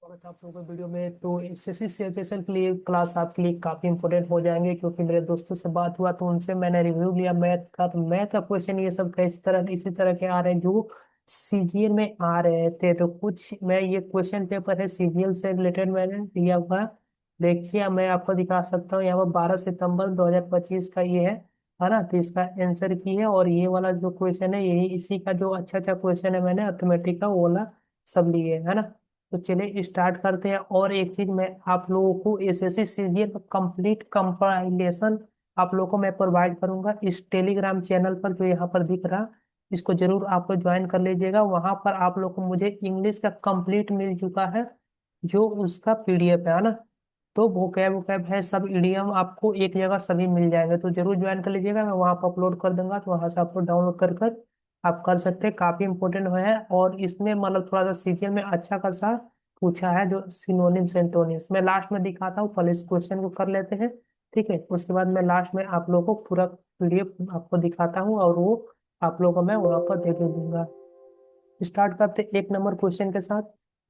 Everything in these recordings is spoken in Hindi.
स्वागत है आप लोगों के वीडियो में। तो एसएससी सिचुएशन के लिए क्लास आपके लिए काफी इंपॉर्टेंट हो जाएंगे, क्योंकि मेरे दोस्तों से बात हुआ तो उनसे मैंने रिव्यू लिया मैथ का। तो मैथ का क्वेश्चन ये सब का इसी तरह के आ रहे हैं जो सीजीएल में आ रहे थे। तो कुछ मैं ये क्वेश्चन पेपर है सीजीएल से रिलेटेड मैंने लिया हुआ। देखिए मैं आपको दिखा सकता हूँ, यहाँ पर 12 सितंबर 2025 का ये है ना। तो इसका आंसर की है, और ये वाला जो क्वेश्चन है यही इसी का जो अच्छा अच्छा क्वेश्चन है मैंने अर्थमेटिक का वो वाला सब लिए है ना। तो चलिए स्टार्ट करते हैं। और एक चीज मैं आप लोगों को एसएससी सीरियल कंप्लीट कंपाइलेशन आप लोगों को मैं प्रोवाइड करूंगा इस टेलीग्राम चैनल पर जो यहाँ पर दिख रहा। इसको जरूर आप लोग ज्वाइन कर लीजिएगा। वहां पर आप लोग को मुझे इंग्लिश का कंप्लीट मिल चुका है, जो उसका पीडीएफ है ना। तो वोकैब वोकैब है, सब इडियम आपको एक जगह सभी मिल जाएंगे। तो जरूर ज्वाइन कर लीजिएगा, मैं वहां पर अपलोड कर दूंगा। तो वहां से आप लोग डाउनलोड कर कर आप कर सकते हैं। काफी इंपोर्टेंट है, और इसमें मतलब थोड़ा सा सीरियल में अच्छा खासा पूछा है जो सिनोनिम्स एंटोनिम्स। मैं लास्ट में दिखाता हूँ, पहले इस क्वेश्चन को कर लेते हैं। ठीक है, उसके बाद मैं लास्ट में आप लोगों को पूरा पीडीएफ आपको दिखाता हूँ, और वो आप लोगों को मैं वहां पर दे दूंगा। स्टार्ट करते 1 नंबर क्वेश्चन के साथ।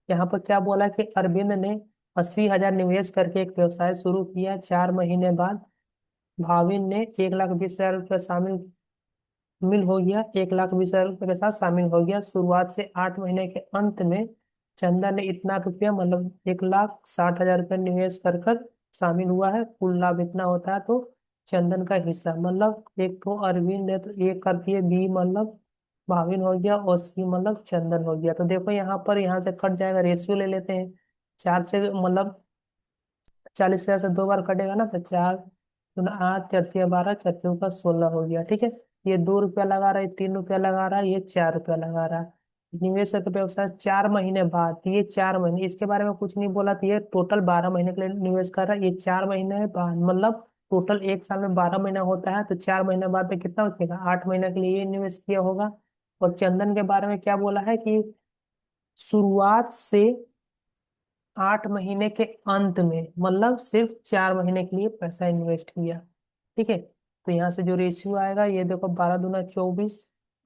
यहाँ पर क्या बोला कि अरविंद ने 80,000 निवेश करके एक व्यवसाय शुरू किया। 4 महीने बाद भाविन ने 1,20,000 रुपये शामिल मिल हो गया, 1,20,000 रुपये के साथ शामिल हो गया। शुरुआत से 8 महीने के अंत में चंदा ने इतना रुपया मतलब 1,60,000 रुपये निवेश कर कर शामिल हुआ है। कुल लाभ इतना होता है। तो चंदन का हिस्सा मतलब एक तो अरविंद है, तो एक कर दिए बी मतलब भाविन हो गया, और सी मतलब चंदन हो गया। तो देखो यहाँ पर यहाँ से कट जाएगा, रेशियो ले लेते हैं। 4 से मतलब 40,000 से 2 बार कटेगा ना, तो 4 दूना 8 चरतिया 12 चरतियों का 16 हो गया। ठीक है, ये 2 रुपया लगा रहा है, 3 रुपया लगा रहा है, ये 4 रुपया लगा रहा है। निवेश का व्यवसाय 4 महीने बाद, ये 4 महीने इसके बारे में कुछ नहीं बोला। तो ये टोटल 12 महीने के लिए निवेश कर रहा है। ये 4 महीने बाद मतलब टोटल एक साल में 12 महीना होता है। तो 4 महीने बाद में कितना बचेगा, 8 महीने के लिए ये निवेश किया होगा। और चंदन के बारे में क्या बोला है कि शुरुआत से 8 महीने के अंत में मतलब सिर्फ 4 महीने के लिए पैसा इन्वेस्ट किया। ठीक है, तो यहाँ से जो रेशियो आएगा ये देखो, 12 दूना 24,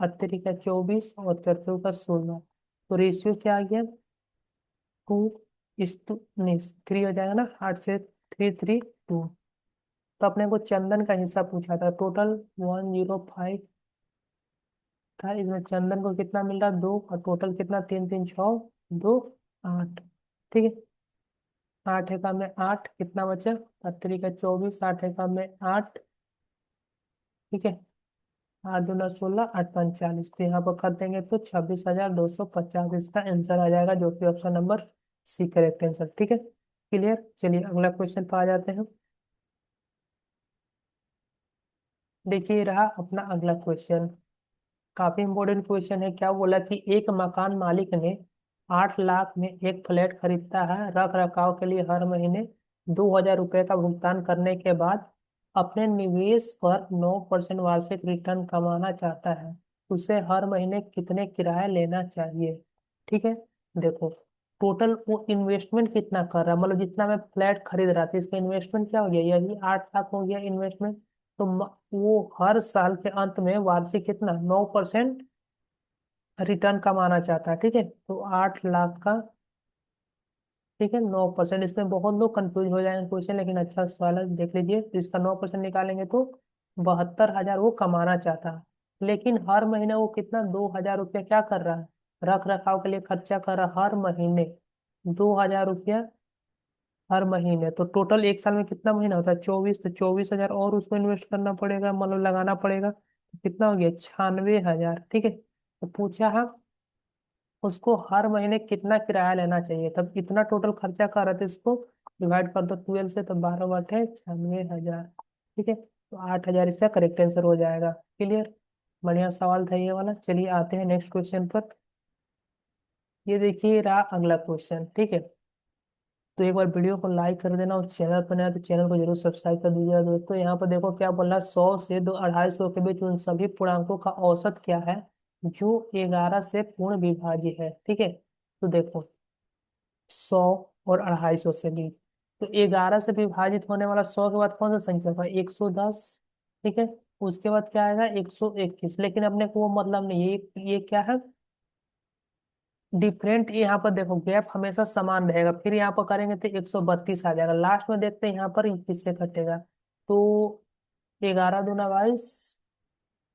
अतिरिक्त का 24 और चौथे का 16। तो रेशियो क्या आ गया, 2:, नहीं 3 हो जाएगा ना, 8 से 3, 3, 2। तो अपने को चंदन का हिस्सा पूछा था, टोटल 105 था। इसमें चंदन को कितना मिल रहा, 2, और टोटल कितना, 3, 3, 6, 2, 8। ठीक है, 8 एकम में 8 कितना बचा, 8 3 का 24, 8 एकम में 8। ठीक है, 8 दूना 16, 8 5 40। तो यहाँ पर कर देंगे तो 26,250 इसका आंसर आ जाएगा, जो कि option number C correct answer. ठीक है, क्लियर। चलिए अगला क्वेश्चन पर आ जाते हैं। देखिए ये रहा अपना अगला क्वेश्चन, काफी इंपॉर्टेंट क्वेश्चन है। क्या बोला कि एक मकान मालिक ने 8 लाख में एक फ्लैट खरीदता है। रख रखाव के लिए हर महीने 2,000 रुपये का भुगतान करने के बाद अपने निवेश पर 9% वार्षिक रिटर्न कमाना चाहता है। उसे हर महीने कितने किराए लेना चाहिए। ठीक है, देखो टोटल वो इन्वेस्टमेंट कितना कर रहा है, मतलब जितना मैं फ्लैट खरीद रहा था इसका इन्वेस्टमेंट क्या हो गया, यही 8 लाख हो गया इन्वेस्टमेंट। तो वो हर साल के अंत में वार्षिक कितना, 9% रिटर्न कमाना चाहता है। ठीक है, तो 8 लाख का, ठीक है 9%। इसमें बहुत लोग कंफ्यूज हो जाएंगे क्वेश्चन, लेकिन अच्छा सवाल है, देख लीजिए। तो इसका 9% निकालेंगे तो 72,000 वो कमाना चाहता है। लेकिन हर महीने वो कितना, 2,000 रुपया क्या कर रहा है, रख रखाव के लिए खर्चा कर रहा है हर महीने 2,000 रुपया हर महीने। तो टोटल एक साल में कितना महीना होता है, 24। तो 24,000 और उसको इन्वेस्ट करना पड़ेगा, मतलब लगाना पड़ेगा। तो कितना हो गया, 96,000। ठीक है, तो पूछा है उसको हर महीने कितना किराया लेना चाहिए। तब इतना टोटल खर्चा कर रहे थे, इसको डिवाइड कर दो 12 से, तो 12 बटे 96,000। ठीक है, तो 8,000 इसका करेक्ट आंसर हो जाएगा। क्लियर, बढ़िया सवाल था ये वाला। चलिए आते हैं नेक्स्ट क्वेश्चन पर। ये देखिए रहा अगला क्वेश्चन। ठीक है, तो एक बार वीडियो को लाइक कर देना, उस चैनल पर नया तो चैनल को जरूर सब्सक्राइब कर दीजिएगा दोस्तों। यहाँ पर देखो क्या बोल रहा है, 100 से 250 के बीच उन सभी पूर्णांकों का औसत क्या है जो 11 से पूर्ण विभाज्य है। ठीक है, तो देखो 100 और 250 से बीच, तो 11 से विभाजित होने वाला 100 के बाद कौन सा संख्या होगा, 110। ठीक है, उसके बाद क्या आएगा, 121। लेकिन अपने को वो मतलब नहीं, ये क्या है, डिफरेंट, यहाँ पर देखो गैप हमेशा समान रहेगा, फिर यहाँ पर करेंगे तो 132 आ जाएगा। लास्ट में देखते हैं यहाँ पर किससे कटेगा। तो 11 दूना 22,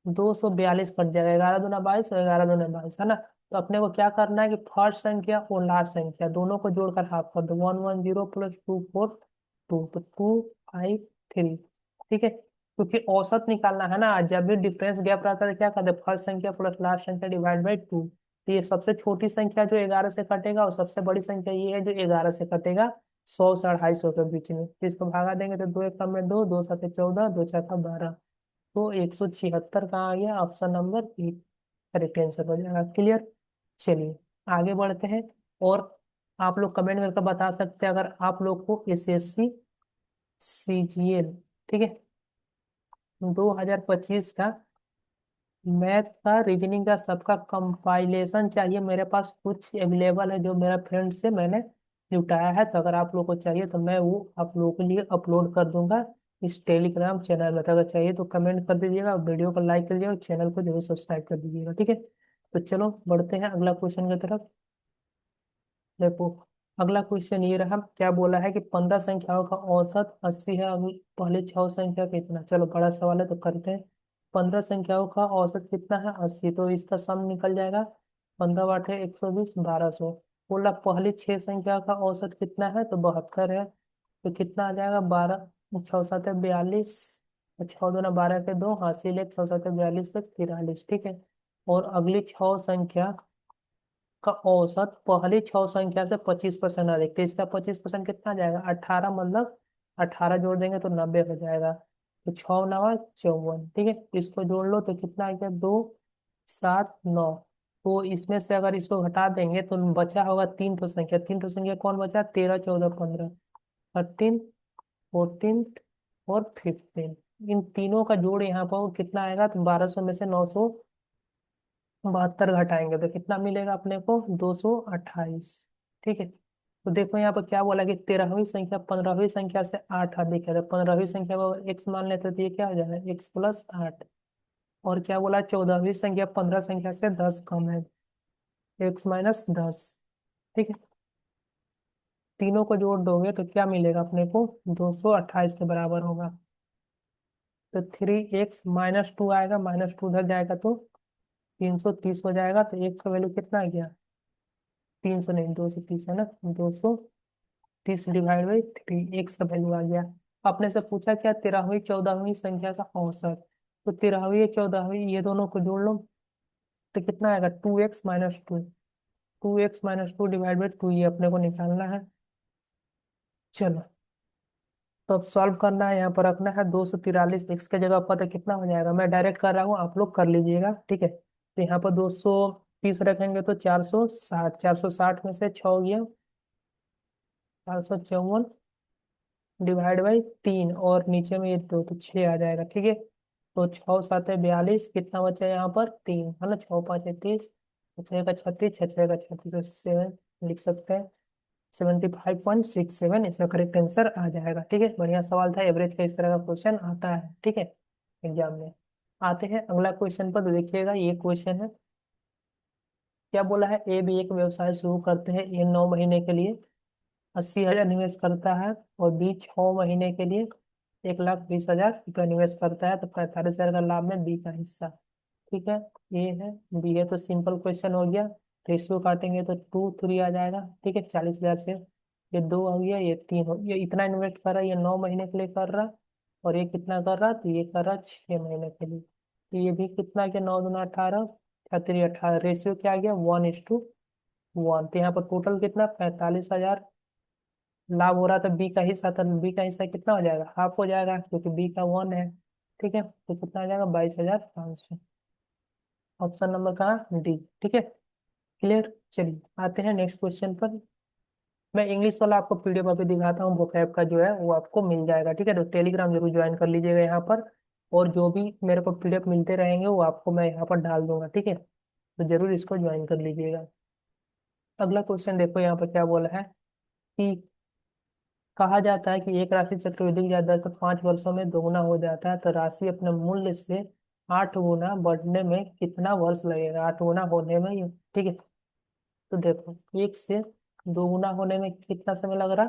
242 कट जाएगा। 11 दूना 22 और 11 दूना 22 है ना। तो अपने को क्या करना है कि फर्स्ट संख्या और लास्ट संख्या दोनों को जोड़कर हाफ कर दो। 110 प्लस 242, तो 253। ठीक है, क्योंकि औसत निकालना है ना। जब भी डिफरेंस गैप रहता है तो क्या करते हैं, फर्स्ट संख्या प्लस लास्ट संख्या डिवाइड बाई 2। तो ये सबसे छोटी संख्या जो 11 से कटेगा, और सबसे बड़ी संख्या ये है जो 11 से कटेगा। 100 से 250 के बीच में, तो इसको भागा देंगे तो 2 एकम में 2, 2 7 14, 2 4 12। तो 176 कहाँ आ गया, option number A correct answer हो जाएगा। क्लियर। चलिए आगे बढ़ते हैं। और आप लोग कमेंट करके बता सकते हैं अगर आप लोग को एसएससी सीजीएल, ठीक है, 2025 का मैथ का रीजनिंग का सबका कंपाइलेशन चाहिए। मेरे पास कुछ अवेलेबल है जो मेरा फ्रेंड से मैंने जुटाया है, तो अगर आप लोग को चाहिए तो मैं वो आप लोगों के लिए अपलोड कर दूंगा इस टेलीग्राम चैनल में। तो अगर चाहिए तो कमेंट कर दीजिएगा, वीडियो को लाइक कर दीजिएगा और चैनल को जरूर सब्सक्राइब कर दीजिएगा। ठीक है, तो चलो बढ़ते हैं अगला क्वेश्चन की तरफ। देखो अगला क्वेश्चन ये रहा, क्या बोला है कि 15 संख्याओं का औसत 80 है। अभी पहले 6 संख्या कितना, चलो बड़ा सवाल है तो करते हैं। 15 संख्याओं का औसत कितना है, 80, तो इसका सम निकल जाएगा। 15 × 8 = 120, 1200। बोला पहली 6 संख्या का औसत कितना है, तो 72 है। तो कितना आ जाएगा, 12, 6 × 7 = 42, 6 दूना 12 के 2, हासिल 1, 6 × 7 = 42 तक 43। ठीक है, और अगली 6 संख्या का औसत पहली 6 संख्या से 25% अधिक, तो इसका 25% कितना आ जाएगा, 18, मतलब 18 जोड़ देंगे तो 90 हो जाएगा। तो 6 × 9 = 54। ठीक है, इसको जोड़ लो तो कितना आ गया, 2 7 9। तो इसमें से अगर इसको घटा देंगे तो बचा होगा 3 संख्या। 3 संख्या कौन बचा, 13 14 15, 13 14 और 15। इन तीनों का जोड़ यहाँ पर कितना आएगा, तो 1200 में से 972 घटाएंगे तो कितना मिलेगा अपने को, 228। ठीक है, तो देखो यहाँ पर क्या बोला कि 13वीं संख्या 15वीं संख्या से 8 अधिक है। तो 15वीं संख्या को एक्स मान लेते तो ये क्या हो जाएगा, x + 8। और क्या बोला, 14वीं संख्या 15 संख्या से 10 कम है, x - 10। ठीक है, तीनों को जोड़ दोगे तो क्या मिलेगा अपने को, 228 के बराबर होगा। तो 3x - 2 आएगा, -2 उधर जाएगा तो 330 हो जाएगा। तो x का वैल्यू कितना आ गया, 300 नहीं, 230 है ना। 230 डिवाइड बाई 3, एक्स का वैल्यू आ गया। आपने से पूछा क्या, 13वीं 14वीं संख्या का औसत। तो 13वीं 14वीं ये दोनों को जोड़ लो तो कितना आएगा, 2x - 2। 2x - 2 डिवाइड बाई 2 ये अपने को निकालना है। चलो, तो अब सॉल्व करना है, यहाँ पर रखना है 243। एक्स के जगह पता कितना हो जाएगा, मैं डायरेक्ट कर रहा हूँ, आप लोग कर लीजिएगा। ठीक है, तो यहाँ पर 230 रखेंगे तो 460, 460 में से 6 गया, 454 डिवाइड बाई 3, और नीचे में ये 2 तो 6 आ जाएगा। ठीक है, तो 6 × 7 = 42, कितना बचा यहाँ पर, 3 है ना। 6 × 5 = 30, 6 का 36, 6 का 36 तो 7 लिख सकते हैं। 75.67 इसका करेक्ट आंसर आ जाएगा। ठीक है, बढ़िया सवाल था। एवरेज का इस तरह का क्वेश्चन आता है, ठीक है, एग्जाम में। आते हैं अगला क्वेश्चन पर, तो देखिएगा ये क्वेश्चन है। क्या बोला है, ए भी एक व्यवसाय शुरू करते हैं। ये 9 महीने के लिए 80,000 निवेश करता है, और बी 6 महीने के लिए 1,20,000 रुपया निवेश करता है। तो 45,000 का लाभ में बी का हिस्सा। ठीक है, ए है, बी है, तो सिंपल क्वेश्चन हो गया। रेशियो काटेंगे तो 2 3 आ जाएगा। ठीक है, 40,000 से ये 2 हो गया, ये 3 हो गया। इतना इन्वेस्ट कर रहा है, ये 9 महीने के लिए कर रहा। और ये कितना कर रहा, तो ये कर रहा 6 महीने के लिए। तो ये भी कितना गया, 9 दूना 18, 18। रेशियो क्या आ गया, 1:1। तो यहाँ पर टोटल कितना, 45,000 लाभ हो रहा था। बी का हिस्सा था, बी का हिस्सा कितना हो जाएगा, हाफ हो जाएगा, क्योंकि बी का 1 है। ठीक है, तो कितना आ जाएगा, 22,500। ऑप्शन नंबर कहाँ, डी। ठीक है, क्लियर। चलिए आते हैं नेक्स्ट क्वेश्चन पर। मैं इंग्लिश वाला आपको पीडीएफ अभी दिखाता हूँ, vocab का जो है वो आपको मिल जाएगा। ठीक है, तो टेलीग्राम जरूर ज्वाइन कर लीजिएगा यहाँ पर। और जो भी मेरे को पीडीएफ मिलते रहेंगे वो आपको मैं यहाँ पर डाल दूंगा। ठीक है, तो जरूर इसको ज्वाइन कर लीजिएगा। अगला क्वेश्चन देखो यहाँ पर क्या बोला है कि कहा जाता है कि एक राशि चक्रवृद्धि ब्याज दर तो 5 वर्षों में दोगुना हो जाता है, तो राशि अपने मूल्य से 8 गुना बढ़ने में कितना वर्ष लगेगा, 8 गुना होने में ठीक है। तो देखो, एक से दो गुना होने में कितना समय लग रहा?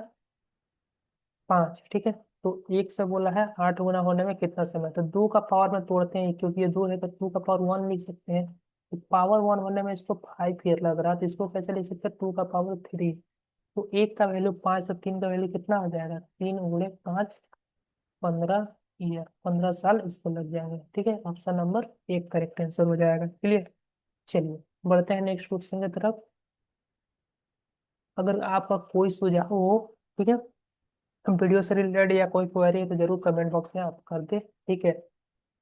5, ठीक है। तो एक से बोला है 8 गुना होने में कितना समय, तो 2 का पावर में तोड़ते हैं, क्योंकि ये 2 है तो 2 का पावर 1 लिख सकते हैं। तो पावर 1 होने में इसको 5 ईयर लग रहा है, तो इसको कैसे लिख सकते हैं? 2 का पावर 3। तो एक का वैल्यू 5, तो 3 का वैल्यू कितना हो जाएगा? 3 × 5 15 ईयर, 15 साल इसको लग जाएंगे, ठीक है। ऑप्शन नंबर एक करेक्ट आंसर हो जाएगा। क्लियर। चलिए बढ़ते हैं नेक्स्ट क्वेश्चन की तरफ। अगर आपका कोई सुझाव हो, ठीक है, वीडियो से रिलेटेड या कोई क्वेरी है तो जरूर कमेंट बॉक्स में आप कर दे, ठीक है।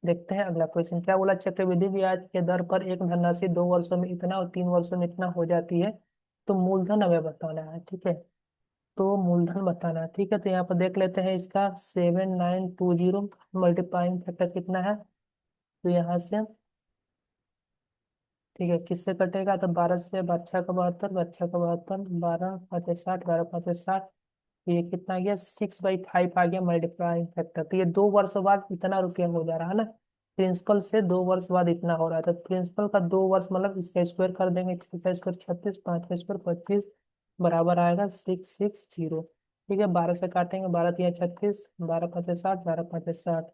देखते हैं अगला क्वेश्चन क्या बोला। चक्रवृद्धि ब्याज के दर पर एक धनराशि 2 वर्षों में इतना और 3 वर्षों में इतना हो जाती है, तो मूलधन हमें बताना है, ठीक है। तो मूलधन बताना है, ठीक है। तो यहाँ पर देख लेते हैं, इसका 7920 मल्टीप्लाइंग फैक्टर कितना है। तो यहाँ से, ठीक है, किससे कटेगा? तो 12 से, 12×6 = 72, 12×6 = 72, 12×5 = 60, 12×5 = 60। तो ये कितना आ गया? 6/5 आ गया मल्टीप्लाइंग फैक्टर। तो ये 2 वर्ष बाद इतना रुपया हो जा रहा है ना। प्रिंसिपल से 2 वर्ष बाद इतना हो रहा है, तो प्रिंसिपल का 2 वर्ष मतलब इसका स्क्वायर कर देंगे। 6 का स्क्वायर 36, 5 का स्क्वायर 25, बराबर आएगा 660। ठीक है, 12 से काटेंगे, 12×3 = 36, 12×5 = 60, 12×5 = 60।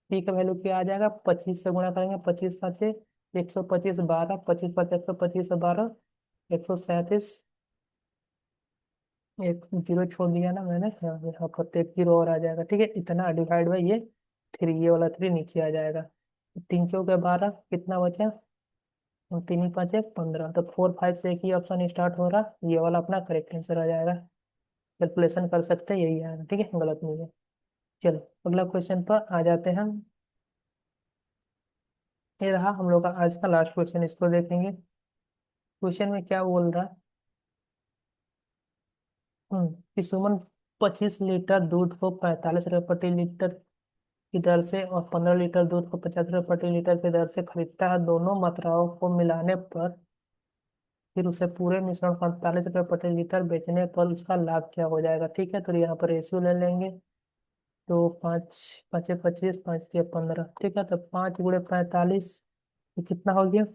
पी का वैल्यू क्या आ जाएगा? 25 से गुणा करेंगे, 25×5 = 125, 12, 25×5 = 125 और 12 137। एक जीरो छोड़ दिया ना मैंने, हाँ यहाँ पर तो एक जीरो और आ जाएगा, ठीक है। इतना डिवाइड बाई ये 3, ये वाला 3 नीचे आ जाएगा। 3×4 = 12, कितना बचा? और 3×5 = 15। तो 4 5 से एक ही ऑप्शन स्टार्ट हो रहा, ये वाला अपना करेक्ट आंसर आ जाएगा। कैलकुलेशन कर सकते हैं, यही आएगा, ठीक है, गलत नहीं है। चलो अगला क्वेश्चन पर आ जाते हैं हम। ये रहा हम लोग का आज का लास्ट क्वेश्चन, इसको देखेंगे। क्वेश्चन में क्या बोल रहा है? कि सुमन 25 लीटर दूध को 45 रुपये प्रति लीटर की दर से और 15 लीटर दूध को 50 रुपये प्रति लीटर की दर से खरीदता है। दोनों मात्राओं को मिलाने पर फिर उसे पूरे मिश्रण को 45 रुपये प्रति लीटर बेचने पर उसका लाभ क्या हो जाएगा, ठीक है। तो यहाँ पर रेशियो ले लेंगे। तो 5×5 = 25, 5×3 = 15, ठीक है। तो 5×45, तो कितना हो गया?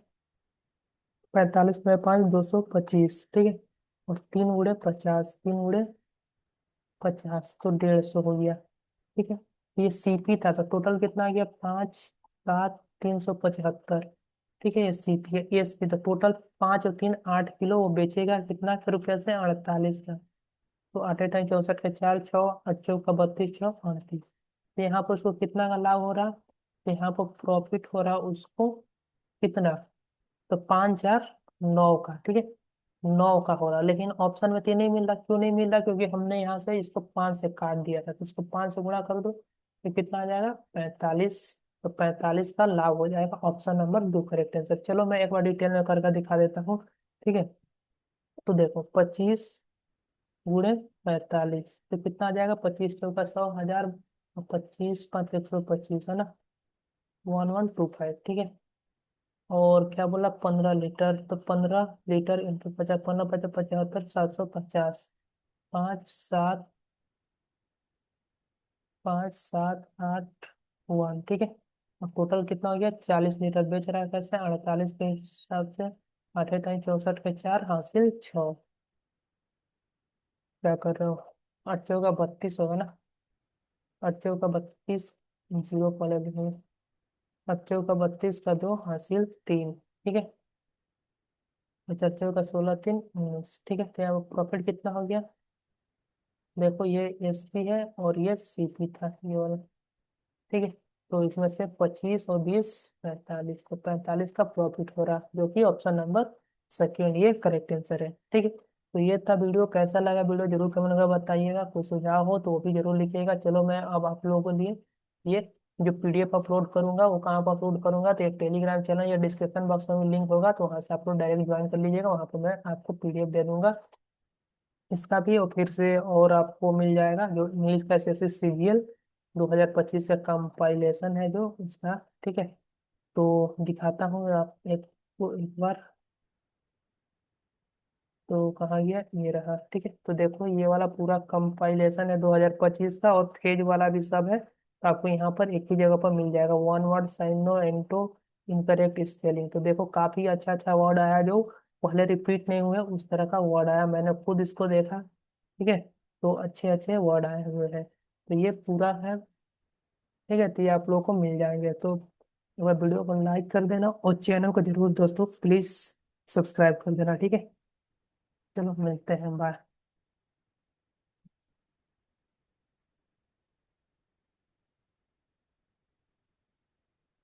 45×5 = 225, ठीक है। और 3×50, 3×50 तो 150 हो गया, ठीक है। ये सीपी था, तो टोटल कितना आ गया? 5×7 = 375, ठीक है। ये सीपी है, एसपी तो टोटल 5 और 3 8 किलो वो बेचेगा, कितना के रुपये से? 48 का। तो 8×8 = 64 के 4 6 8×4 = 32, 6 38। तो यहाँ पर उसको कितना का लाभ हो रहा? तो यहाँ पर प्रॉफिट हो रहा उसको कितना? तो 5,009 का, ठीक है। 9 का हो रहा, लेकिन ऑप्शन में तो ये नहीं मिल रहा। क्यों नहीं मिल रहा? क्योंकि हमने यहाँ से इसको 5 से काट दिया था, तो इसको 5 से गुणा कर दो, तो कितना आ जाएगा? 45। तो 45 का लाभ हो जाएगा। Option number 2 correct answer. चलो मैं एक बार डिटेल में करके दिखा देता हूँ, ठीक है। तो देखो, 25×45, तो कितना आ जाएगा? 25×4 = 100,000, और 25×5 = 125, है ना। 1125, ठीक है। और क्या बोला? 15 लीटर, तो 15 लीटर इंटू 50, 15×5 = 75, 750। 5 7, 5 7 8 1, ठीक है। और टोटल कितना हो गया? 40 लीटर बेच रहा है, कैसे? 48 के हिसाब से। 8×8 = 64 के 4 हासिल 6। क्या कर रहे हो? 8×4 = 32 होगा ना। 8×4 = 32, जीरो पहले लिखेंगे। 8×4 = 32 का 2 हासिल 3, ठीक है। 75 का 16 3 19, ठीक है। तो यहाँ प्रॉफिट कितना हो गया? देखो, ये एसपी है और ये सीपी था, ये वाला, ठीक है। तो इसमें से 25 और 20 45, तो 45 का प्रॉफिट हो रहा, जो कि ऑप्शन नंबर सेकेंड ये करेक्ट आंसर है, ठीक है। तो ये था वीडियो। कैसा लगा वीडियो जरूर कमेंट में बताइएगा। कोई सुझाव हो तो वो भी जरूर लिखिएगा। चलो मैं अब आप लोगों के लिए ये जो पीडीएफ अपलोड करूंगा, वो कहाँ पर अपलोड करूंगा? तो एक टेलीग्राम चैनल या डिस्क्रिप्शन बॉक्स में भी लिंक होगा, तो वहाँ से आप लोग डायरेक्ट ज्वाइन कर लीजिएगा। वहाँ पर मैं आपको पीडीएफ दे दूंगा इसका भी, और फिर से और आपको मिल जाएगा जो इंग्लिश का एसएससी सीजीएल 2025 का कंपाइलेशन है जो इसका, ठीक है। तो दिखाता हूँ आप एक को एक बार। तो कहाँ गया? ये रहा, ठीक है। तो देखो, ये वाला पूरा कंपाइलेशन है 2025 का, और फेज वाला भी सब है। तो आपको यहाँ पर एक ही जगह पर मिल जाएगा। One word sign no into incorrect spelling, तो देखो काफी अच्छा अच्छा वर्ड आया जो पहले रिपीट नहीं हुए उस तरह का वर्ड आया, मैंने खुद इसको देखा। ठीक है, तो अच्छे अच्छे वर्ड आए हुए हैं, तो ये पूरा है। ठीक है, तो ये आप लोगों को मिल जाएंगे, तो एक बार वीडियो को लाइक कर देना और चैनल को जरूर दोस्तों प्लीज सब्सक्राइब कर देना। ठीक है, चलो मिलते हैं, बाय।